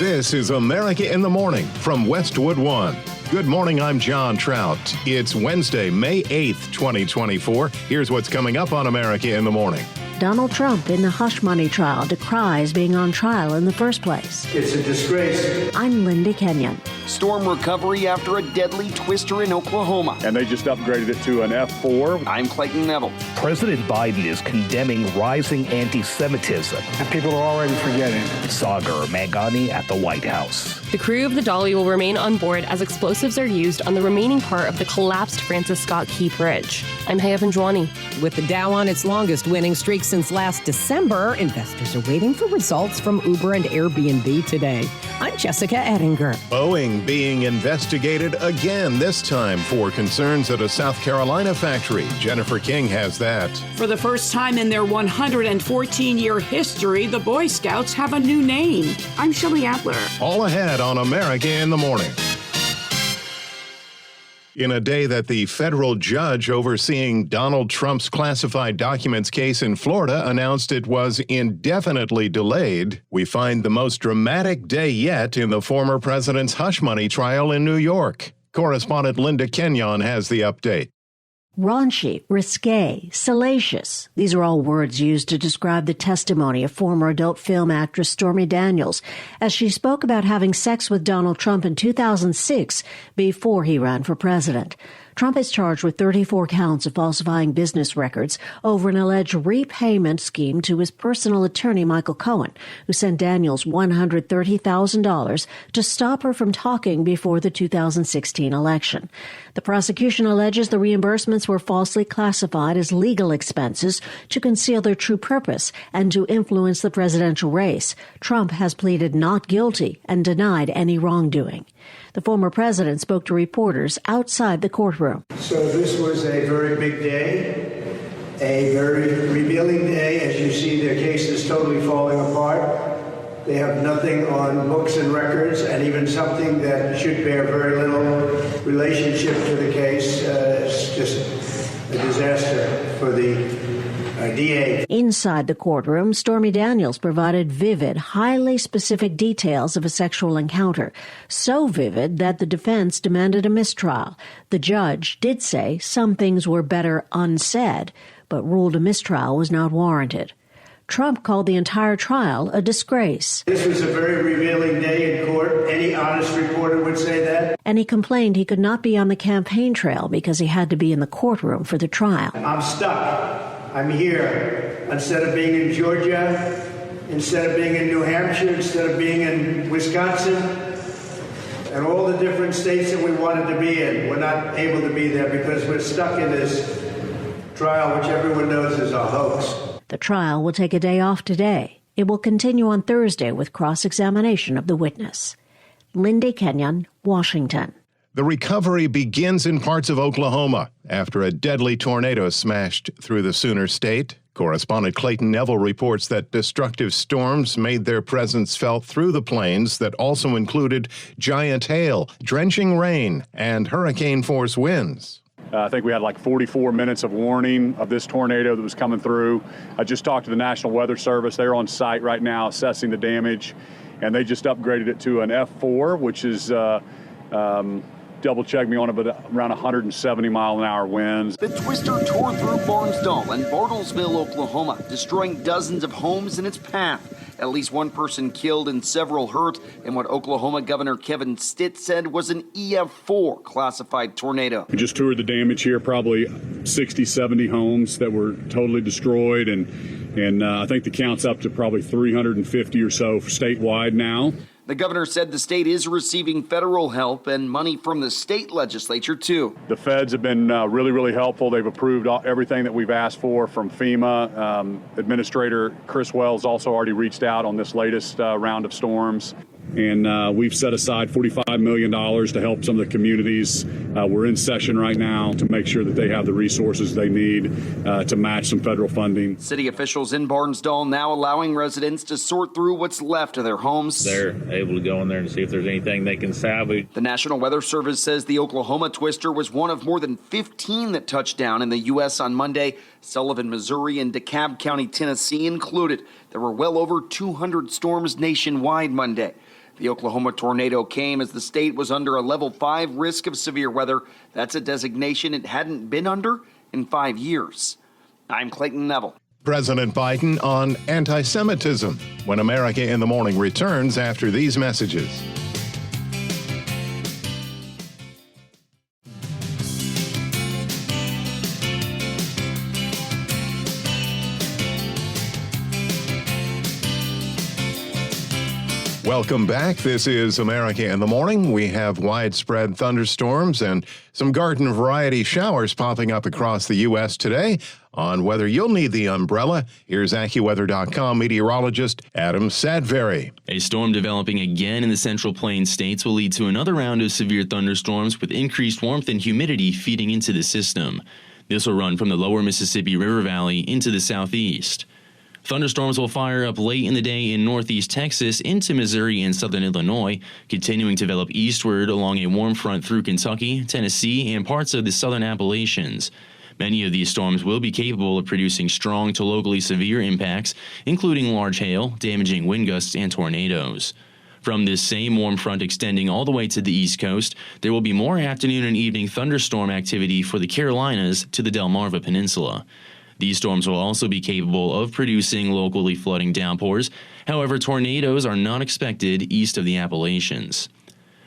This is America in the Morning from Westwood One. Good morning, I'm John Trout. It's Wednesday, May 8th, 2024. Here's what's coming up on America in the Morning. Donald Trump in the hush money trial decries being on trial in the first place. It's a disgrace. I'm Linda Kenyon. Storm recovery after a deadly twister in Oklahoma. And they just upgraded it to an F4. I'm Clayton Neville. President Biden is condemning rising anti-Semitism. And people are already forgetting. Sagar Meghani at the White House. The crew of the Dolly will remain on board as explosives are used on the remaining part of the collapsed Francis Scott Key Bridge. I'm Haya Panjwani. With the Dow on its longest winning streak since last December, investors are waiting for results from Uber and Airbnb today. I'm Jessica Ettinger. Boeing being investigated again, this time for concerns at a South Carolina factory. Jennifer King has that. For the first time in their 114-year history, the Boy Scouts have a new name. I'm Shelley Adler. All ahead on America in the Morning. In a day that the federal judge overseeing Donald Trump's classified documents case in Florida announced it was indefinitely delayed, we find the most dramatic day yet in the former president's hush money trial in New York. Correspondent Linda Kenyon has the update. Raunchy, risque, salacious. These are all words used to describe the testimony of former adult film actress Stormy Daniels as she spoke about having sex with Donald Trump in 2006 before he ran for president. Trump is charged with 34 counts of falsifying business records over an alleged repayment scheme to his personal attorney, Michael Cohen, who sent Daniels $130,000 to stop her from talking before the 2016 election. The prosecution alleges the reimbursements were falsely classified as legal expenses to conceal their true purpose and to influence the presidential race. Trump has pleaded not guilty and denied any wrongdoing. The former president spoke to reporters outside the courtroom. So this was a very big day, a very revealing day. As you see, their case is totally falling apart. They have nothing on books and records, and even something that should bear very little relationship to the case. It's just a disaster for the DA. Inside the courtroom, Stormy Daniels provided vivid, highly specific details of a sexual encounter, so vivid that the defense demanded a mistrial. The judge did say some things were better unsaid, but ruled a mistrial was not warranted. Trump called the entire trial a disgrace. This was a very revealing day in court. Any honest reporter would say that. And he complained he could not be on the campaign trail because he had to be in the courtroom for the trial. I'm stuck. I'm here. Instead of being in Georgia, instead of being in New Hampshire, instead of being in Wisconsin, and all the different states that we wanted to be in, we're not able to be there because we're stuck in this trial, which everyone knows is a hoax. The trial will take a day off today. It will continue on Thursday with cross-examination of the witness. Linda Kenyon, Washington. The recovery begins in parts of Oklahoma after a deadly tornado smashed through the Sooner State. Correspondent Clayton Neville reports that destructive storms made their presence felt through the plains that also included giant hail, drenching rain, and hurricane-force winds. I think we had like 44 minutes of warning of this tornado that was coming through. I just talked to the National Weather Service. They're on site right now assessing the damage, and they just upgraded it to an F4, which is double-check me on it, but around 170 mile-an-hour winds. The twister tore through Barnesdall and Bartlesville, Oklahoma, destroying dozens of homes in its path. At least one person killed and several hurt in what Oklahoma Governor Kevin Stitt said was an EF4 classified tornado. We just toured the damage here, probably 60, 70 homes that were totally destroyed, and I think the count's up to probably 350 or so statewide now. The governor said the state is receiving federal help and money from the state legislature, too. The feds have been really, really helpful. They've approved everything that we've asked for from FEMA. Administrator Chris Wells also already reached out on this latest round of storms. And we've set aside $45 million to help some of the communities. We're in session right now to make sure that they have the resources they need to match some federal funding. City officials in Barnesdall now allowing residents to sort through what's left of their homes. They're able to go in there and see if there's anything they can salvage. The National Weather Service says the Oklahoma twister was one of more than 15 that touched down in the U.S. on Monday. Sullivan, Missouri, and DeKalb County, Tennessee included. There were well over 200 storms nationwide Monday. The Oklahoma tornado came as the state was under a level 5 risk of severe weather. That's a designation it hadn't been under in 5 years. I'm Clayton Neville. President Biden on anti-Semitism when America in the Morning returns after these messages. Welcome back. This is America in the Morning. We have widespread thunderstorms and some garden variety showers popping up across the U.S. today. On whether you'll need the umbrella, here's AccuWeather.com meteorologist Adam Sadveri. A storm developing again in the Central Plains states will lead to another round of severe thunderstorms with increased warmth and humidity feeding into the system. This will run from the lower Mississippi River Valley into the southeast. Thunderstorms will fire up late in the day in northeast Texas into Missouri and southern Illinois, continuing to develop eastward along a warm front through Kentucky, Tennessee, and parts of the southern Appalachians. Many of these storms will be capable of producing strong to locally severe impacts, including large hail, damaging wind gusts, and tornadoes. From this same warm front extending all the way to the East Coast, there will be more afternoon and evening thunderstorm activity for the Carolinas to the Delmarva Peninsula. These storms will also be capable of producing locally flooding downpours. However, tornadoes are not expected east of the Appalachians.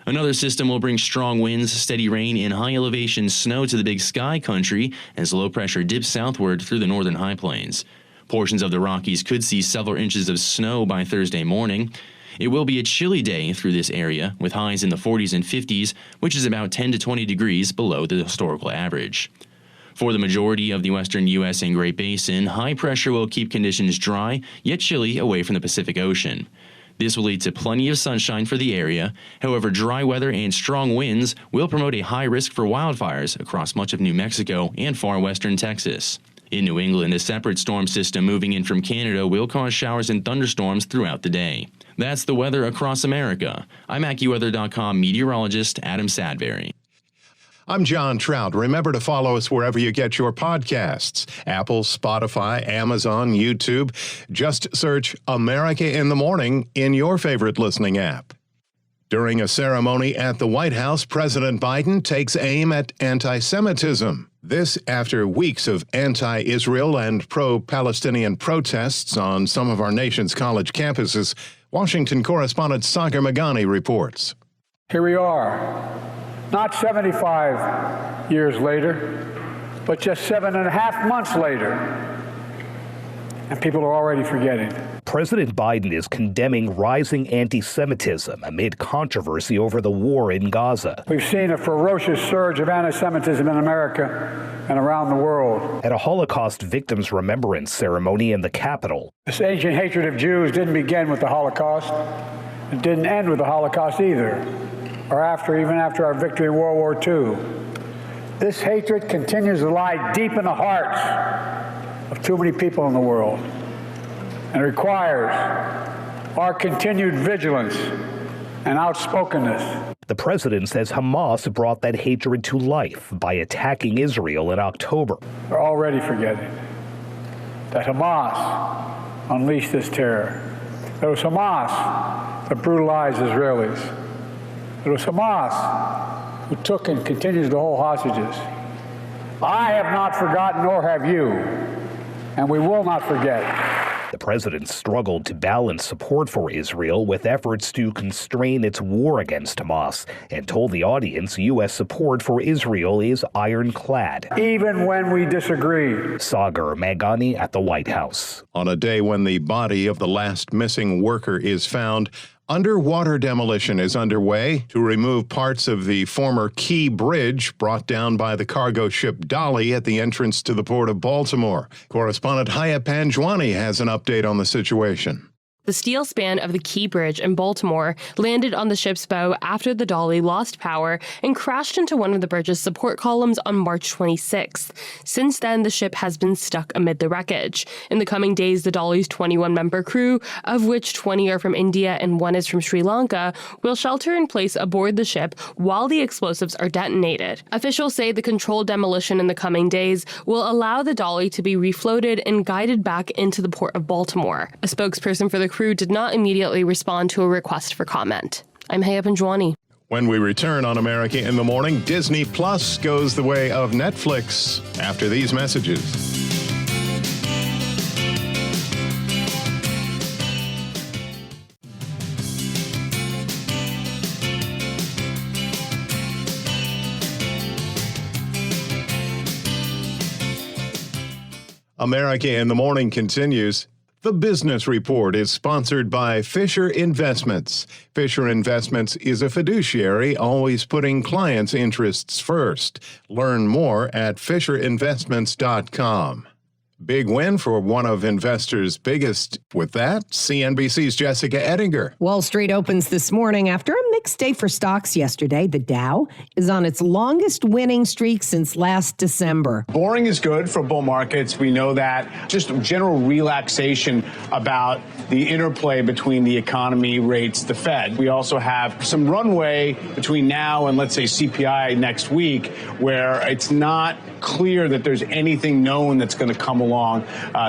Another system will bring strong winds, steady rain, and high-elevation snow to the Big Sky country as low pressure dips southward through the northern high plains. Portions of the Rockies could see several inches of snow by Thursday morning. It will be a chilly day through this area, with highs in the 40s and 50s, which is about 10 to 20 degrees below the historical average. For the majority of the western U.S. and Great Basin, high pressure will keep conditions dry, yet chilly away from the Pacific Ocean. This will lead to plenty of sunshine for the area. However, dry weather and strong winds will promote a high risk for wildfires across much of New Mexico and far western Texas. In New England, a separate storm system moving in from Canada will cause showers and thunderstorms throughout the day. That's the weather across America. I'm AccuWeather.com meteorologist Adam Sadveri. I'm John Trout. Remember to follow us wherever you get your podcasts. Apple, Spotify, Amazon, YouTube. Just search America in the Morning in your favorite listening app. During a ceremony at the White House, President Biden takes aim at anti-Semitism. This after weeks of anti-Israel and pro-Palestinian protests on some of our nation's college campuses. Washington correspondent Sagar Meghani reports. Here we are. Not 75 years later, but just 7.5 months later, and people are already forgetting. President Biden is condemning rising anti-Semitism amid controversy over the war in Gaza. We've seen a ferocious surge of anti-Semitism in America and around the world. At a Holocaust victims' remembrance ceremony in the Capitol. This ancient hatred of Jews didn't begin with the Holocaust. It didn't end with the Holocaust either, or even after our victory in World War II. This hatred continues to lie deep in the hearts of too many people in the world, and it requires our continued vigilance and outspokenness. The president says Hamas brought that hatred to life by attacking Israel in October. They're already forgetting that Hamas unleashed this terror. It was Hamas that brutalized Israelis. It was Hamas who took and continues to hold hostages. I have not forgotten, nor have you, and we will not forget. The president struggled to balance support for Israel with efforts to constrain its war against Hamas and told the audience U.S. support for Israel is ironclad. Even when we disagree. Sagar Meghani at the White House. On a day when the body of the last missing worker is found, underwater demolition is underway to remove parts of the former Key Bridge brought down by the cargo ship Dolly at the entrance to the port of Baltimore. Correspondent Haya Panjwani has an update on the situation. The steel span of the Key Bridge in Baltimore landed on the ship's bow after the Dolly lost power and crashed into one of the bridge's support columns on March 26th. Since then, the ship has been stuck amid the wreckage. In the coming days, the Dolly's 21-member crew, of which 20 are from India and 1 is from Sri Lanka, will shelter in place aboard the ship while the explosives are detonated. Officials say the controlled demolition in the coming days will allow the Dolly to be refloated and guided back into the port of Baltimore. A spokesperson for the crew did not immediately respond to a request for comment. I'm Haya Panjwani. When we return on America in the Morning, Disney Plus goes the way of Netflix after these messages. America in the Morning continues. The Business Report is sponsored by Fisher Investments. Fisher Investments is a fiduciary, always putting clients' interests first. Learn more at FisherInvestments.com. Big win for one of investors' biggest. With that, CNBC's Jessica Ettinger. Wall Street opens this morning after a mixed day for stocks yesterday. The Dow is on its longest winning streak since last December. Boring is good for bull markets. We know that. Just general relaxation about the interplay between the economy, rates, the Fed. We also have some runway between now and, let's say, CPI next week, where it's not clear that there's anything known that's going to come along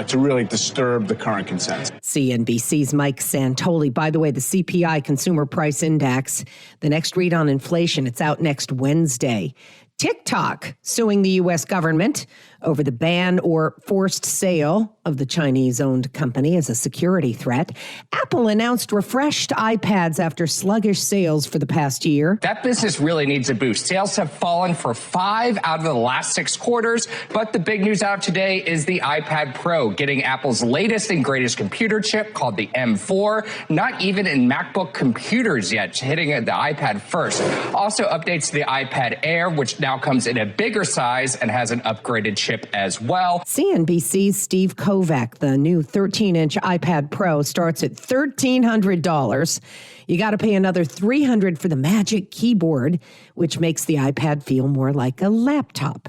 to really disturb the current consensus. CNBC's Mike Santoli. By the way, the CPI Consumer Price Index, the next read on inflation, it's out next Wednesday. TikTok suing the U.S. government over the ban or forced sale of the Chinese-owned company as a security threat. Apple announced refreshed iPads after sluggish sales for the past year. That business really needs a boost. Sales have fallen for 5 out of the last 6 quarters, but the big news out today is the iPad Pro getting Apple's latest and greatest computer chip called the M4, not even in MacBook computers yet, hitting the iPad first. Also updates to the iPad Air, which now comes in a bigger size and has an upgraded chip as well. CNBC's Steve Kovac, the new 13-inch iPad Pro starts at $1,300. You got to pay another $300 for the Magic Keyboard, which makes the iPad feel more like a laptop.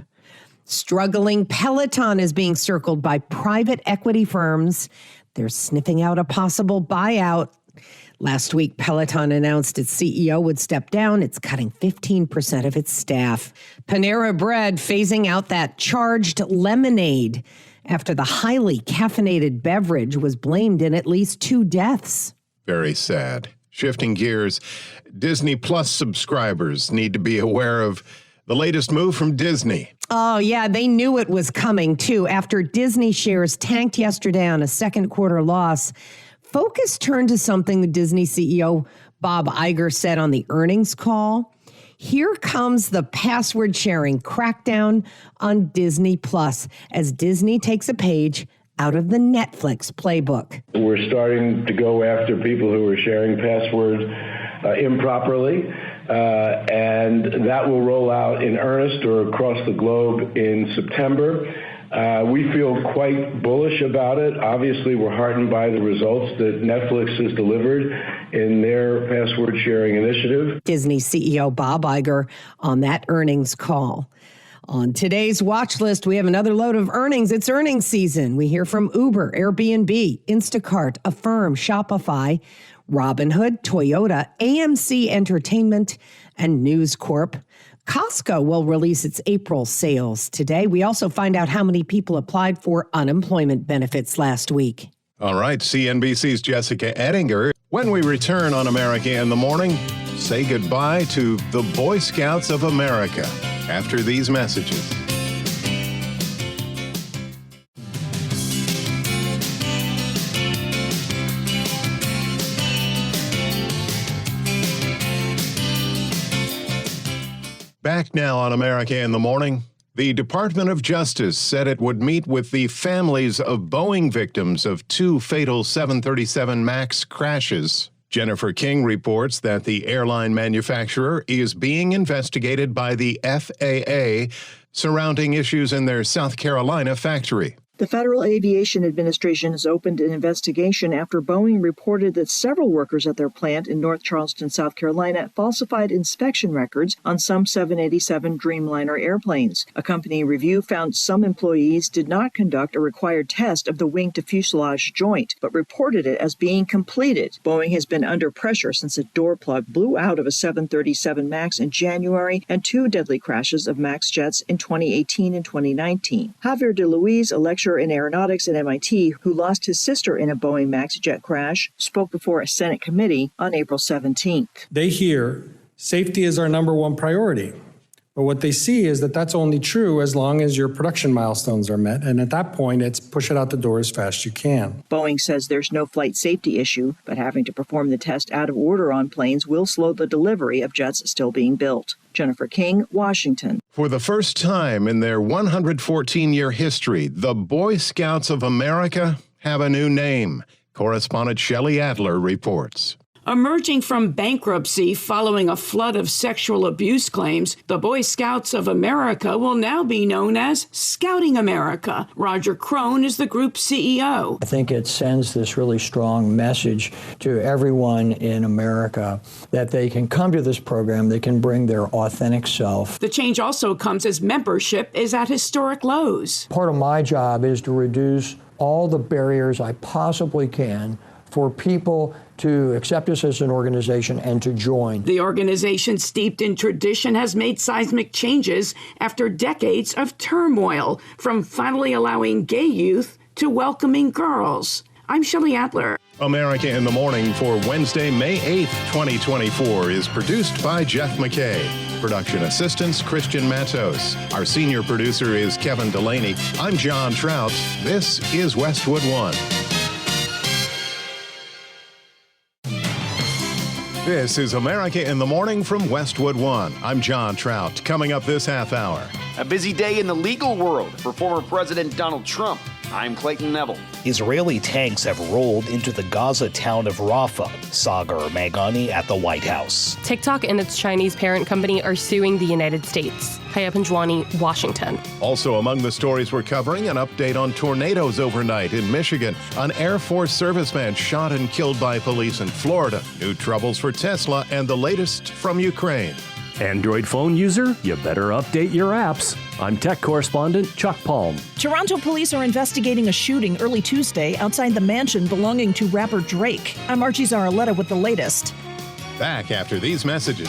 Struggling Peloton is being circled by private equity firms. They're sniffing out a possible buyout. Last week, Peloton announced its CEO would step down. It's cutting 15% of its staff. Panera Bread phasing out that charged lemonade after the highly caffeinated beverage was blamed in at least 2 deaths. Very sad. Shifting gears, Disney Plus subscribers need to be aware of the latest move from Disney. Oh, yeah, they knew it was coming, too. After Disney shares tanked yesterday on a second quarter loss, focus turned to something the Disney CEO Bob Iger said on the earnings call. Here comes the password sharing crackdown on Disney Plus as Disney takes a page out of the Netflix playbook. We're starting to go after people who are sharing passwords improperly, and that will roll out in earnest or across the globe in September. We feel quite bullish about it. Obviously, we're heartened by the results that Netflix has delivered in their password sharing initiative. Disney CEO Bob Iger on that earnings call. On today's watch list, we have another load of earnings. It's earnings season. We hear from Uber, Airbnb, Instacart, Affirm, Shopify, Robinhood, Toyota, AMC Entertainment, and News Corp. Costco will release its April sales today. We also find out how many people applied for unemployment benefits last week. All right, CNBC's Jessica Ettinger. When we return on America in the Morning, say goodbye to the Boy Scouts of America after these messages. Back now on America in the Morning. The Department of Justice said it would meet with the families of Boeing victims of 2 fatal 737 MAX crashes. Jennifer King reports that the airline manufacturer is being investigated by the FAA surrounding issues in their South Carolina factory. The Federal Aviation Administration has opened an investigation after Boeing reported that several workers at their plant in North Charleston, South Carolina, falsified inspection records on some 787 Dreamliner airplanes. A company review found some employees did not conduct a required test of the wing to fuselage joint, but reported it as being completed. Boeing has been under pressure since a door plug blew out of a 737 MAX in January and 2 deadly crashes of MAX jets in 2018 and 2019. Javier de Luis, a lecturer lecturer in aeronautics at MIT who lost his sister in a Boeing MAX jet crash, spoke before a Senate committee on April 17th. They hear safety is our number one priority. But what they see is that that's only true as long as your production milestones are met. And at that point, it's push it out the door as fast as you can. Boeing says there's no flight safety issue, but having to perform the test out of order on planes will slow the delivery of jets still being built. Jennifer King, Washington. For the first time in their 114-year history, the Boy Scouts of America have a new name. Correspondent Shelley Adler reports. Emerging from bankruptcy following a flood of sexual abuse claims, the Boy Scouts of America will now be known as Scouting America. Roger Crone is the group's CEO. I think it sends this really strong message to everyone in America that they can come to this program, they can bring their authentic self. The change also comes as membership is at historic lows. Part of my job is to reduce all the barriers I possibly can for people to accept us as an organization and to join. The organization, steeped in tradition, has made seismic changes after decades of turmoil, from finally allowing gay youth to welcoming girls. I'm Shelley Adler. America in the Morning for Wednesday, May 8th, 2024 is produced by Jeff McKay. Production assistants, Christian Matos. Our senior producer is Kevin Delaney. I'm John Trout. This is Westwood One. This is America in the Morning from Westwood One. I'm John Trout. Coming up this half hour. A busy day in the legal world for former President Donald Trump. I'm Clayton Neville. Israeli tanks have rolled into the Gaza town of Rafah. Sagar Meghani at the White House. TikTok and its Chinese parent company are suing the United States. Hayap Njwani, Washington. Also among the stories we're covering, an update on tornadoes overnight in Michigan. An Air Force serviceman shot and killed by police in Florida. New troubles for Tesla and the latest from Ukraine. Android phone user, you better update your apps. I'm tech correspondent Chuck Palm. Toronto police are investigating a shooting early Tuesday outside the mansion belonging to rapper Drake. I'm Archie Zaraletta with the latest. Back after these messages.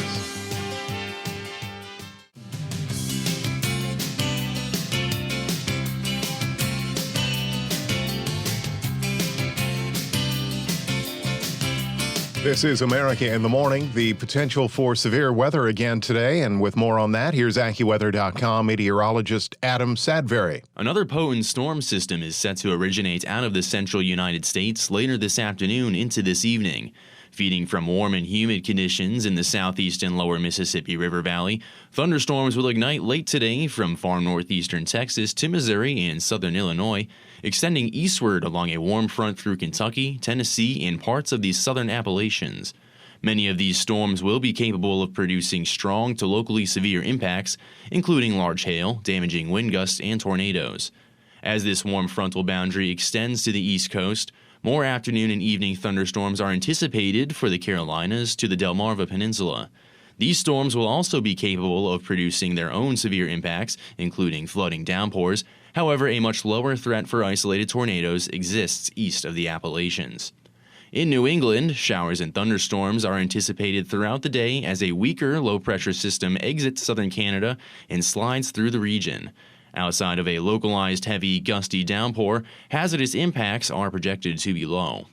This is America in the Morning. The potential for severe weather again today, and with more on that, here's AccuWeather.com meteorologist Adam Sadbury. Another potent storm system is set to originate out of the central United States later this afternoon into this evening. Feeding from warm and humid conditions in the southeast and lower Mississippi River Valley, thunderstorms will ignite late today from far northeastern Texas to Missouri and southern Illinois, extending eastward along a warm front through Kentucky, Tennessee, and parts of the southern Appalachians. Many of these storms will be capable of producing strong to locally severe impacts, including large hail, damaging wind gusts, and tornadoes. As this warm frontal boundary extends to the East Coast, more afternoon and evening thunderstorms are anticipated for the Carolinas to the Delmarva Peninsula. These storms will also be capable of producing their own severe impacts, including flooding downpours. However, a much lower threat for isolated tornadoes exists east of the Appalachians. In New England, showers and thunderstorms are anticipated throughout the day as a weaker low-pressure system exits southern Canada and slides through the region. Outside of a localized heavy, gusty downpour, hazardous impacts are projected to be low.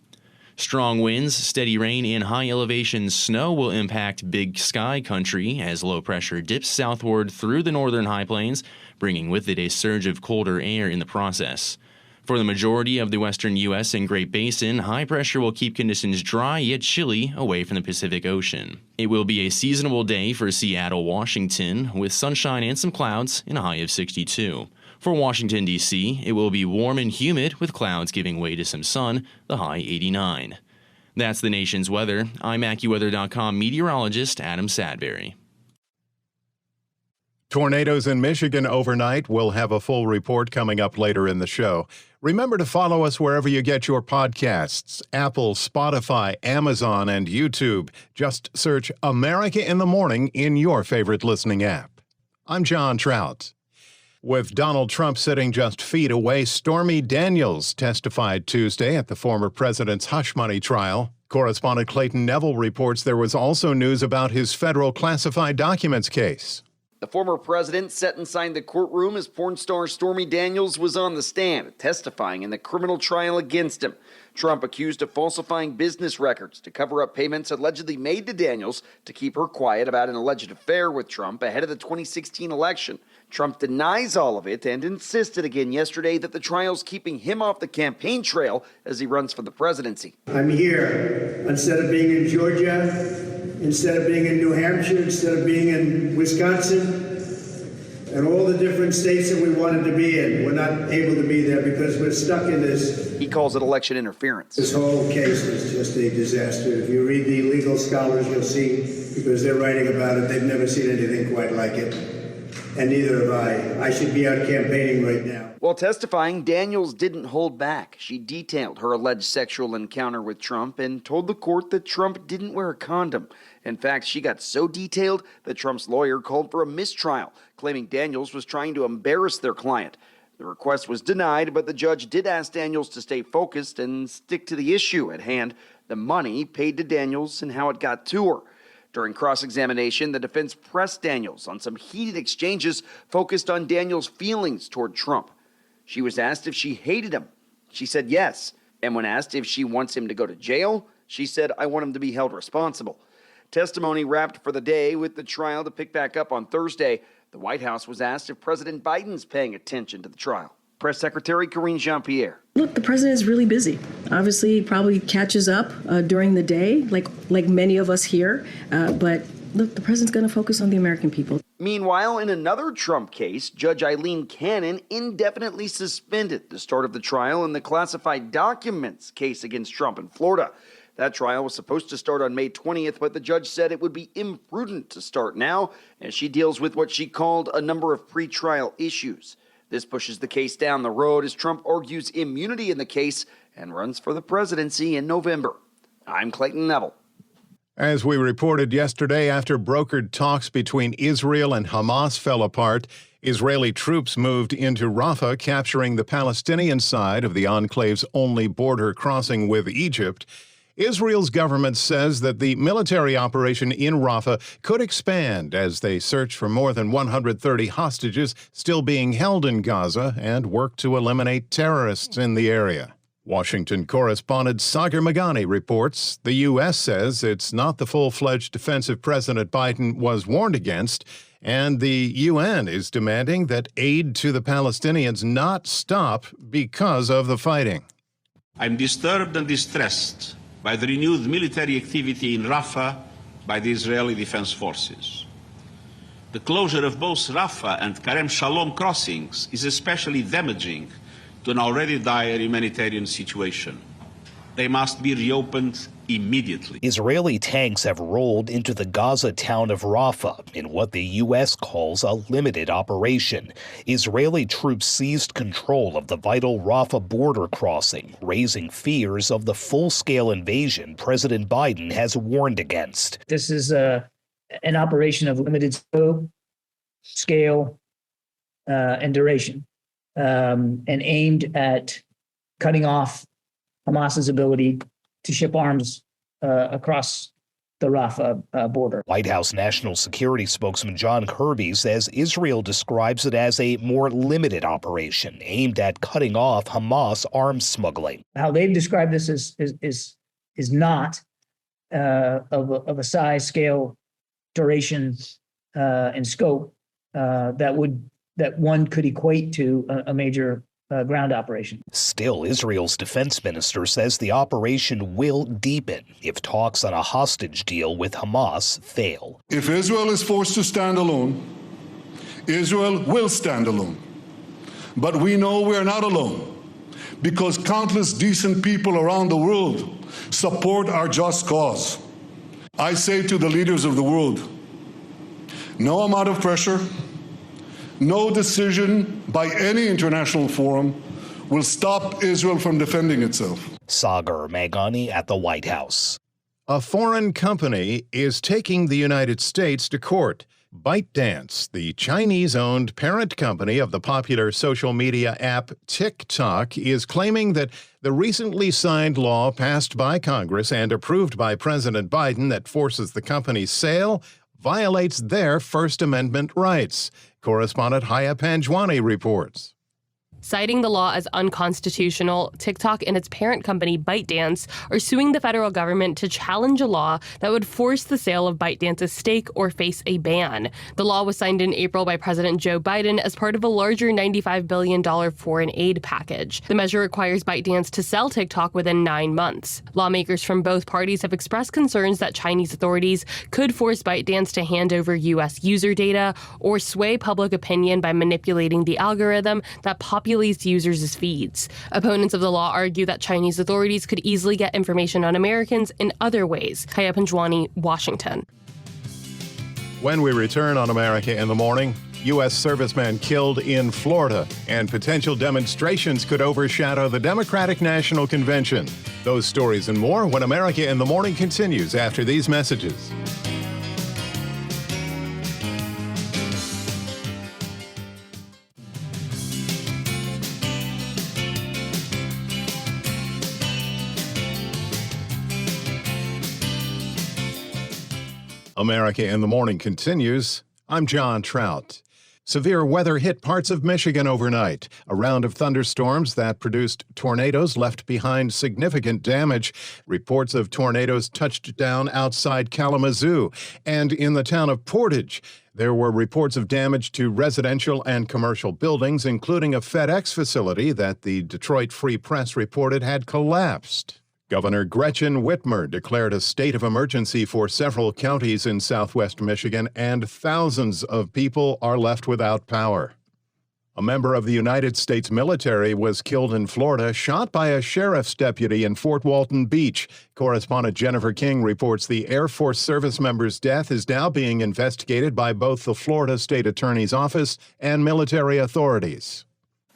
Strong winds, steady rain, and high-elevation snow will impact Big Sky country as low pressure dips southward through the northern high plains, bringing with it a surge of colder air in the process. For the majority of the western U.S. and Great Basin, high pressure will keep conditions dry yet chilly away from the Pacific Ocean. It will be a seasonable day for Seattle, Washington, with sunshine and some clouds and a high of 62. For Washington, D.C., it will be warm and humid with clouds giving way to some sun, the high 89. That's the nation's weather. I'm AccuWeather.com meteorologist Adam Sadbury. Tornadoes in Michigan overnight. We'll have a full report coming up later in the show. Remember to follow us wherever you get your podcasts: Apple, Spotify, Amazon, and YouTube. Just search America in the Morning in your favorite listening app. I'm John Trout. With Donald Trump sitting just feet away, Stormy Daniels testified Tuesday at the former president's hush money trial. Correspondent Clayton Neville reports there was also news about his federal classified documents case. The former president sat inside the courtroom as porn star Stormy Daniels was on the stand, testifying in the criminal trial against him. Trump accused of falsifying business records to cover up payments allegedly made to Daniels to keep her quiet about an alleged affair with Trump ahead of the 2016 election. Trump denies all of it and insisted again yesterday that the trial's keeping him off the campaign trail as he runs for the presidency. I'm here instead of being in Georgia, instead of being in New Hampshire, instead of being in Wisconsin, and all the different states that we wanted to be in. We're not able to be there because we're stuck in this. He calls it election interference. This whole case is just a disaster. If you read the legal scholars, you'll see, because they're writing about it, they've never seen anything quite like it. And neither have I. I should be out campaigning right now. While testifying, Daniels didn't hold back. She detailed her alleged sexual encounter with Trump and told the court that Trump didn't wear a condom. In fact, she got so detailed that Trump's lawyer called for a mistrial, claiming Daniels was trying to embarrass their client. The request was denied, but the judge did ask Daniels to stay focused and stick to the issue at hand, the money paid to Daniels and how it got to her. During cross-examination, the defense pressed Daniels on some heated exchanges focused on Daniels' feelings toward Trump. She was asked if she hated him. She said yes. And when asked if she wants him to go to jail, she said, "I want him to be held responsible." Testimony wrapped for the day with the trial to pick back up on Thursday. The White House was asked if President Biden's paying attention to the trial. Press Secretary Karine Jean-Pierre. Look, the president is really busy. Obviously, he probably catches up during the day, like many of us here. But look, the president's going to focus on the American people. Meanwhile, in another Trump case, Judge Eileen Cannon indefinitely suspended the start of the trial in the classified documents case against Trump in Florida. That trial was supposed to start on May 20th, but the judge said it would be imprudent to start now as she deals with what she called a number of pretrial issues. This pushes the case down the road as Trump argues immunity in the case and runs for the presidency in November. I'm Clayton Neville. As we reported yesterday, after brokered talks between Israel and Hamas fell apart, Israeli troops moved into Rafah, capturing the Palestinian side of the enclave's only border crossing with Egypt. Israel's government says that the military operation in Rafah could expand as they search for more than 130 hostages still being held in Gaza and work to eliminate terrorists in the area. Washington correspondent Sagar Meghani reports the U.S. says it's not the full-fledged offensive President Biden was warned against, and the UN is demanding that aid to the Palestinians not stop because of the fighting. I'm disturbed and distressed by the renewed military activity in Rafah by the Israeli Defense Forces. The closure of both Rafah and Karem Shalom crossings is especially damaging to an already dire humanitarian situation. They must be reopened immediately. Israeli tanks have rolled into the Gaza town of Rafah in what the U.S. calls a limited operation. Israeli troops seized control of the vital Rafah border crossing, raising fears of the full-scale invasion President Biden has warned against. This is an operation of limited scope, scale, and duration, and aimed at cutting off Hamas's ability to ship arms across the Rafah border. White House National Security spokesman John Kirby says Israel describes it as a more limited operation aimed at cutting off Hamas arms smuggling. How they've described this is not of a size, scale, duration, and scope that one could equate to a major ground operation. Still, Israel's defense minister says the operation will deepen if talks on a hostage deal with Hamas fail. If Israel is forced to stand alone, Israel will stand alone. But we know we're not alone because countless decent people around the world support our just cause. I say to the leaders of the world, no amount of pressure, no decision by any international forum will stop Israel from defending itself. Sagar Meghani at the White House. A foreign company is taking the United States to court. ByteDance, the Chinese-owned parent company of the popular social media app TikTok, is claiming that the recently signed law passed by Congress and approved by President Biden that forces the company's sale violates their First Amendment rights. Correspondent Haya Panjwani reports. Citing the law as unconstitutional, TikTok and its parent company ByteDance are suing the federal government to challenge a law that would force the sale of ByteDance's stake or face a ban. The law was signed in April by President Joe Biden as part of a larger $95 billion foreign aid package. The measure requires ByteDance to sell TikTok within 9 months. Lawmakers from both parties have expressed concerns that Chinese authorities could force ByteDance to hand over U.S. user data or sway public opinion by manipulating the algorithm that populates users' feeds. Opponents of the law argue that Chinese authorities could easily get information on Americans in other ways. Haya Panjwani, Washington. When we return on America in the Morning, U.S. servicemen killed in Florida, and potential demonstrations could overshadow the Democratic National Convention. Those stories and more when America in the Morning continues after these messages. America in the Morning continues. I'm John Trout. Severe weather hit parts of Michigan overnight. A round of thunderstorms that produced tornadoes left behind significant damage. Reports of tornadoes touched down outside Kalamazoo and in the town of Portage. There were reports of damage to residential and commercial buildings, including a FedEx facility that the Detroit Free Press reported had collapsed. Governor Gretchen Whitmer declared a state of emergency for several counties in southwest Michigan, and thousands of people are left without power. A member of the United States military was killed in Florida, shot by a sheriff's deputy in Fort Walton Beach. Correspondent Jennifer King reports the Air Force service member's death is now being investigated by both the Florida State Attorney's Office and military authorities.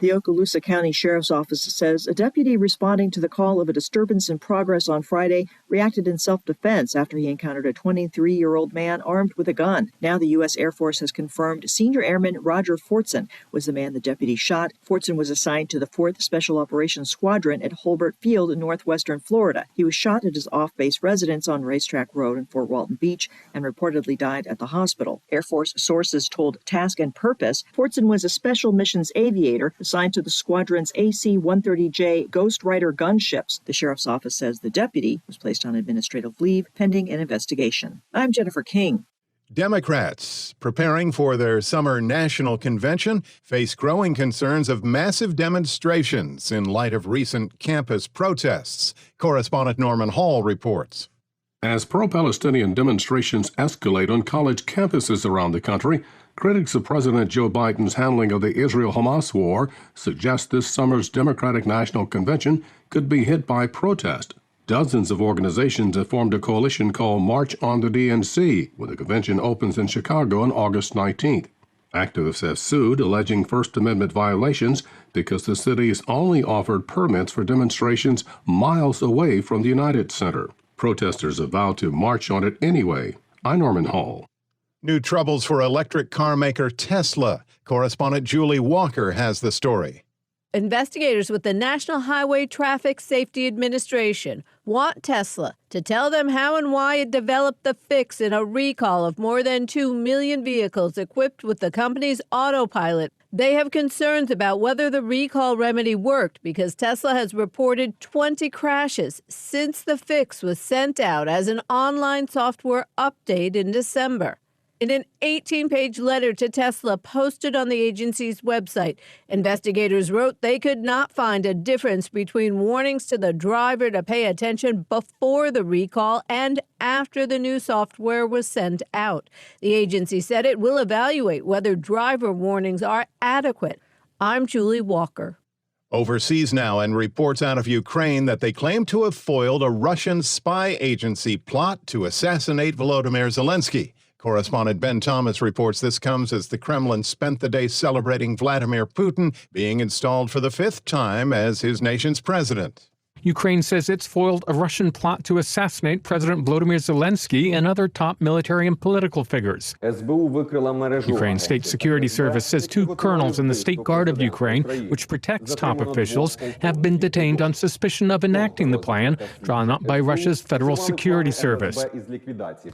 The Okaloosa County Sheriff's Office says a deputy responding to the call of a disturbance in progress on Friday reacted in self-defense after he encountered a 23-year-old man armed with a gun. Now the U.S. Air Force has confirmed Senior Airman Roger Fortson was the man the deputy shot. Fortson was assigned to the 4th Special Operations Squadron at Holbert Field in northwestern Florida. He was shot at his off-base residence on Racetrack Road in Fort Walton Beach and reportedly died at the hospital. Air Force sources told Task and Purpose Fortson was a special missions aviator assigned to the squadron's AC-130J Ghost Rider gunships. The sheriff's office says the deputy was placed on administrative leave pending an investigation. I'm Jennifer King. Democrats, preparing for their summer national convention, face growing concerns of massive demonstrations in light of recent campus protests. Correspondent Norman Hall reports. As pro-Palestinian demonstrations escalate on college campuses around the country, critics of President Joe Biden's handling of the Israel-Hamas war suggest this summer's Democratic National Convention could be hit by protest. Dozens of organizations have formed a coalition called March on the DNC, when the convention opens in Chicago on August 19th. Activists have sued, alleging First Amendment violations because the city's only offered permits for demonstrations miles away from the United Center. Protesters have vowed to march on it anyway. I'm Norman Hall. New troubles for electric car maker Tesla. Correspondent Julie Walker has the story. Investigators with the National Highway Traffic Safety Administration want Tesla to tell them how and why it developed the fix in a recall of more than 2 million vehicles equipped with the company's autopilot. They have concerns about whether the recall remedy worked because Tesla has reported 20 crashes since the fix was sent out as an online software update in December. In an 18-page letter to Tesla posted on the agency's website, investigators wrote they could not find a difference between warnings to the driver to pay attention before the recall and after the new software was sent out. The agency said it will evaluate whether driver warnings are adequate. I'm Julie Walker. Overseas now, and reports out of Ukraine that they claim to have foiled a Russian spy agency plot to assassinate Volodymyr Zelensky. Correspondent Ben Thomas reports this comes as the Kremlin spent the day celebrating Vladimir Putin being installed for the 5th time as his nation's president. Ukraine says it's foiled a Russian plot to assassinate President Volodymyr Zelensky and other top military and political figures. Ukraine's State Security Service says 2 colonels in the State Guard of Ukraine, which protects top officials, have been detained on suspicion of enacting the plan drawn up by Russia's Federal Security Service.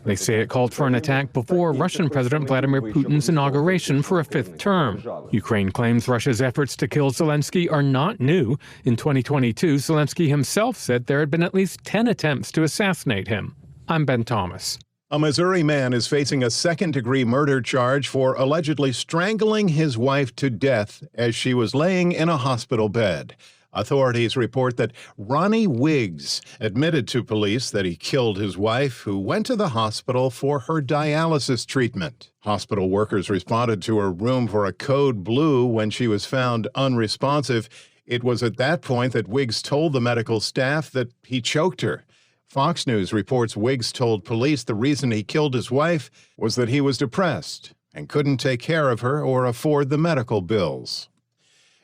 They say it called for an attack before Russian President Vladimir Putin's inauguration for a 5th term. Ukraine claims Russia's efforts to kill Zelensky are not new. In 2022, Zelensky himself said there had been at least 10 attempts to assassinate him. I'm Ben Thomas. A Missouri man is facing a second-degree murder charge for allegedly strangling his wife to death as she was laying in a hospital bed. Authorities report that Ronnie Wiggs admitted to police that he killed his wife, who went to the hospital for her dialysis treatment. Hospital workers responded to her room for a code blue when she was found unresponsive. It was at that point that Wiggs told the medical staff that he choked her. Fox News reports Wiggs told police the reason he killed his wife was that he was depressed and couldn't take care of her or afford the medical bills.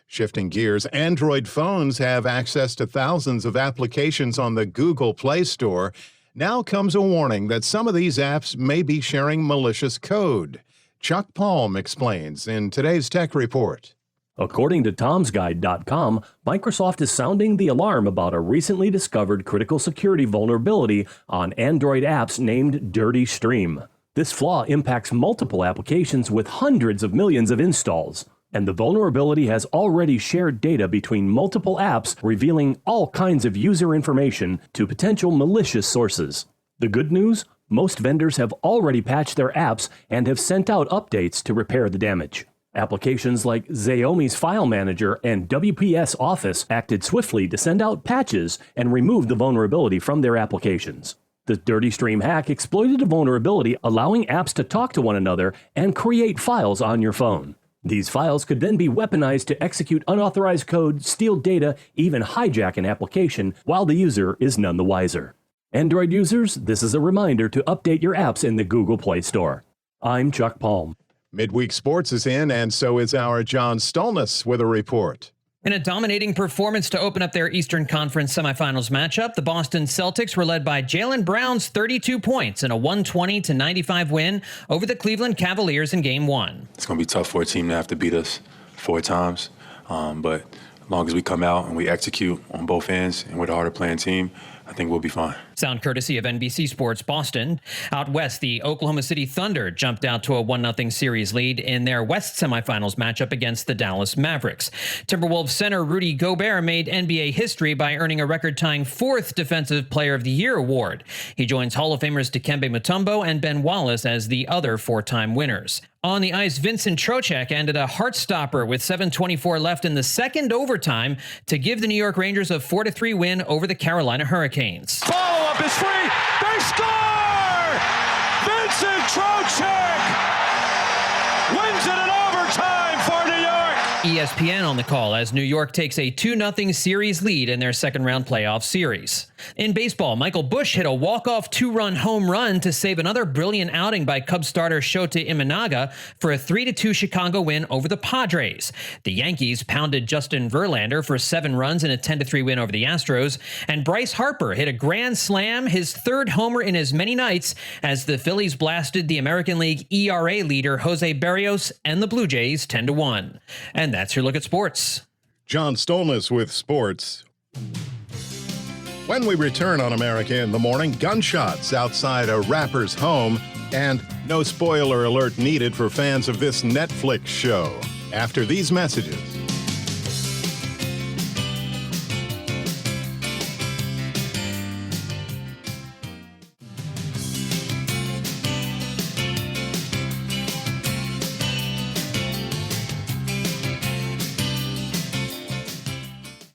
Shifting gears, Android phones have access to thousands of applications on the Google Play Store. Now comes a warning that some of these apps may be sharing malicious code. Chuck Palm explains in today's Tech Report. According to Tom'sGuide.com, Microsoft is sounding the alarm about a recently discovered critical security vulnerability on Android apps named Dirty Stream. This flaw impacts multiple applications with hundreds of millions of installs, and the vulnerability has already shared data between multiple apps, revealing all kinds of user information to potential malicious sources. The good news? Most vendors have already patched their apps and have sent out updates to repair the damage. Applications like Xiaomi's File Manager and WPS Office acted swiftly to send out patches and remove the vulnerability from their applications. The Dirty Stream hack exploited a vulnerability allowing apps to talk to one another and create files on your phone. These files could then be weaponized to execute unauthorized code, steal data, even hijack an application, while the user is none the wiser. Android users, this is a reminder to update your apps in the Google Play Store. I'm Chuck Palm. Midweek Sports is in, and so is our John Stolness with a report. In a dominating performance to open up their Eastern Conference semifinals matchup, the Boston Celtics were led by Jaylen Brown's 32 points in a 120-95 win over the Cleveland Cavaliers in Game 1. It's going to be tough for a team to have to beat us 4 times, but as long as we come out and we execute on both ends and we're the harder playing team, I think we'll be fine. Sound courtesy of NBC Sports Boston. Out west, the Oklahoma City Thunder jumped out to a 1-0 series lead in their West semifinals matchup against the Dallas Mavericks. Timberwolves center Rudy Gobert made NBA history by earning a record-tying 4th Defensive Player of the Year award. He joins Hall of Famers Dikembe Mutombo and Ben Wallace as the other 4-time winners. On the ice, Vincent Trocheck ended a heart-stopper with 7:24 left in the second overtime to give the New York Rangers a 4-3 win over the Carolina Hurricanes. Follow-up is free. They score! Vincent Trocheck wins it in overtime for New York. ESPN on the call as New York takes a 2-0 series lead in their second-round playoff series. In baseball, Michael Busch hit a walk-off 2-run home run to save another brilliant outing by Cubs starter Shota Imanaga for a 3-2 Chicago win over the Padres. The Yankees pounded Justin Verlander for 7 runs in a 10-3 win over the Astros, and Bryce Harper hit a grand slam, his 3rd homer in as many nights, as the Phillies blasted the American League ERA leader Jose Berrios and the Blue Jays 10-1. And that's your look at sports. John Stolness with sports. When we return on America in the Morning, gunshots outside a rapper's home, and no spoiler alert needed for fans of this Netflix show. After these messages.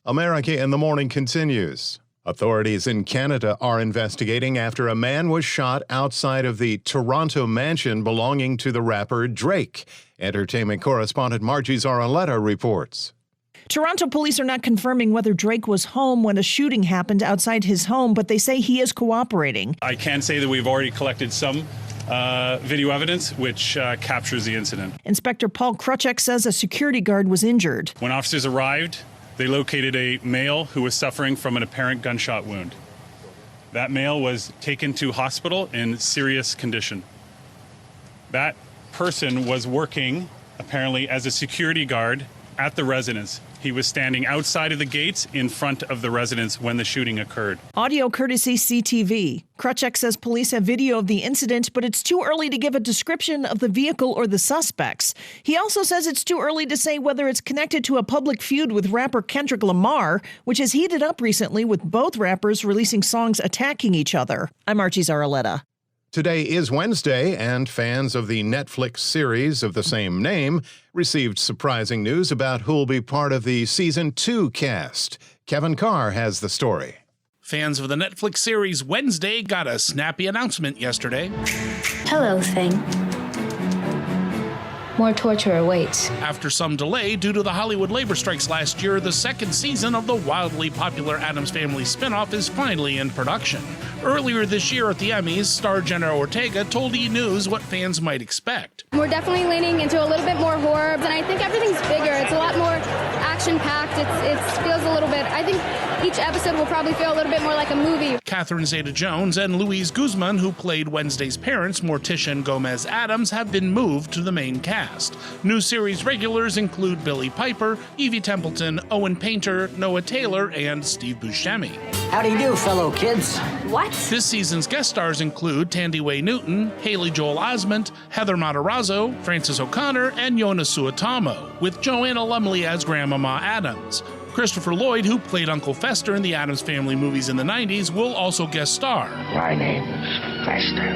America in the Morning continues. Authorities in Canada are investigating after a man was shot outside of the Toronto mansion belonging to the rapper Drake. Entertainment correspondent Margie Zaraletta reports. Toronto police are not confirming whether Drake was home when a shooting happened outside his home, but they say he is cooperating. I can say that we've already collected some video evidence which captures the incident. Inspector Paul Krutchek says a security guard was injured. When officers arrived, They located a male who was suffering from an apparent gunshot wound. That male was taken to hospital in serious condition. That person was working, apparently, as a security guard at the residence. He was standing outside of the gates in front of the residence when the shooting occurred. Audio courtesy CTV. Krutchek says police have video of the incident, but it's too early to give a description of the vehicle or the suspects. He also says it's too early to say whether it's connected to a public feud with rapper Kendrick Lamar, which has heated up recently with both rappers releasing songs attacking each other. I'm Archie Zaraletta. Today is Wednesday, and fans of the Netflix series of the same name received surprising news about who'll be part of the Season 2 cast. Kevin Carr has the story. Fans of the Netflix series Wednesday got a snappy announcement yesterday. Hello, Thing. More torture awaits. After some delay due to the Hollywood labor strikes last year, the second season of the wildly popular Addams Family spinoff is finally in production. Earlier this year at the Emmys, star Jenna Ortega told E! News what fans might expect. We're definitely leaning into a little bit more horror, and I think everything's bigger. It's a lot more action-packed. It feels a little bit, I think each episode will probably feel a little bit more like a movie. Catherine Zeta-Jones and Louise Guzman, who played Wednesday's parents, Morticia and Gomez Addams, have been moved to the main cast. New series regulars include Billy Piper, Evie Templeton, Owen Painter, Noah Taylor, and Steve Buscemi. How do you do, fellow kids? What? This season's guest stars include Tandy Way Newton, Haley Joel Osment, Heather Matarazzo, Frances O'Connor, and Yona Suotamo, with Joanna Lumley as Grandmama Addams. Christopher Lloyd, who played Uncle Fester in the Addams Family movies in the 90s, will also guest star. My name is Fester.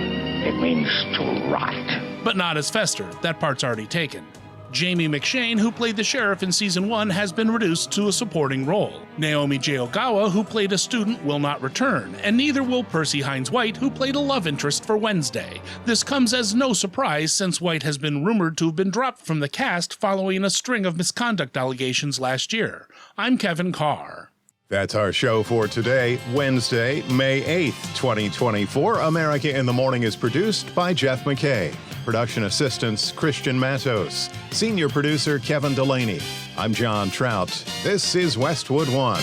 It means to rot. But not as Fester. That part's already taken. Jamie McShane, who played the sheriff in Season 1, has been reduced to a supporting role. Naomi J. Ogawa, who played a student, will not return, and neither will Percy Hines-White, who played a love interest for Wednesday. This comes as no surprise since White has been rumored to have been dropped from the cast following a string of misconduct allegations last year. I'm Kevin Carr. That's our show for today, Wednesday, May 8th, 2024. America in the Morning is produced by Jeff McKay. Production assistants, Christian Matos. Senior producer, Kevin Delaney. I'm John Trout. This is Westwood One.